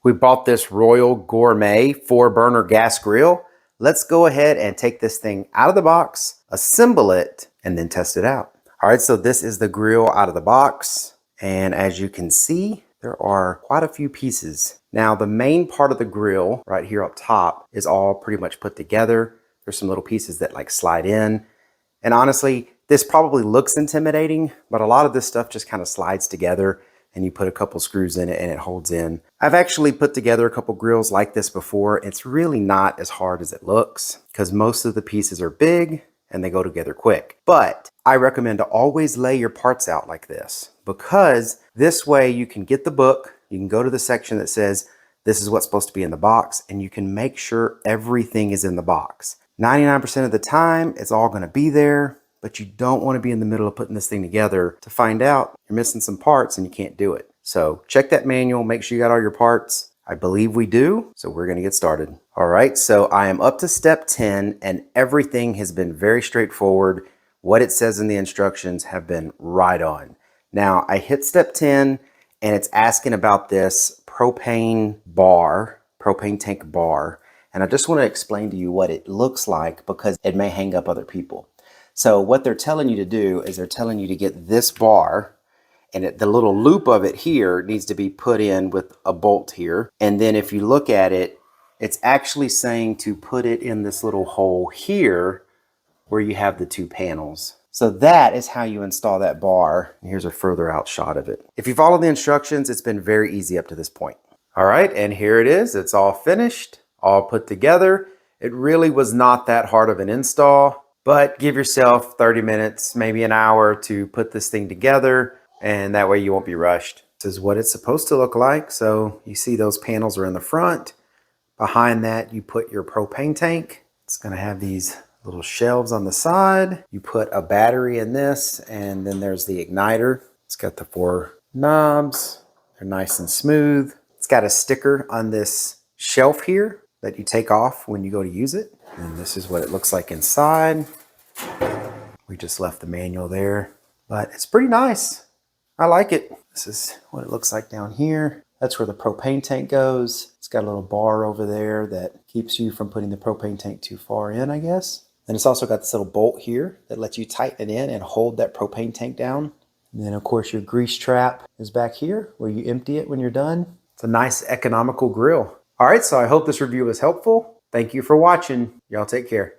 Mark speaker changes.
Speaker 1: We bought this Royal Gourmet 4-burner gas grill. Let's go ahead and take this thing out of the box, assemble it, and then test it out. All right, so this is the grill out of the box. And as you can see, there are quite a few pieces. Now, the main part of the grill right here up top is all pretty much put together. There's some little pieces that like slide in. And honestly, this probably looks intimidating, but a lot of this stuff just kind of slides together and you put a couple screws in it and it holds in. I've actually put together a couple grills like this before. It's really not as hard as it looks because most of the pieces are big and they go together quick. But I recommend to always lay your parts out like this because this way you can get the book, you can go to the section that says this is what's supposed to be in the box, and you can make sure everything is in the box. 99% of the time, it's all gonna be there, but you don't wanna be in the middle of putting this thing together to find out you're missing some parts and you can't do it. So check that manual, make sure you got all your parts. I believe we do, so we're gonna get started. All right, so I am up to step 10 and everything has been very straightforward. What it says in the instructions have been right on. Now I hit step 10 and it's asking about this propane tank bar. And I just want to explain to you what it looks like because it may hang up other people. So what they're telling you to do is they're telling you to get this bar and the little loop of it here needs to be put in with a bolt here. And then if you look at it, it's actually saying to put it in this little hole here where you have the two panels. So that is how you install that bar. And here's a further out shot of it. If you follow the instructions, it's been very easy up to this point. All right, and here it is. It's all finished, all put together. It really was not that hard of an install, but give yourself 30 minutes, maybe an hour to put this thing together, and that way you won't be rushed. This is what it's supposed to look like. So you see those panels are in the front. Behind that, you put your propane tank. It's gonna have these little shelves on the side. You put a battery in this, and then there's the igniter. It's got the 4 knobs. They're nice and smooth. It's got a sticker on this shelf here that you take off when you go to use it. And this is what it looks like inside. We just left the manual there, but it's pretty nice. I like it. This is what it looks like down here. That's where the propane tank goes. It's got a little bar over there that keeps you from putting the propane tank too far in, I guess. And it's also got this little bolt here that lets you tighten it in and hold that propane tank down. And then of course your grease trap is back here where you empty it when you're done. It's a nice economical grill. All right, so I hope this review was helpful. Thank you for watching. Y'all take care.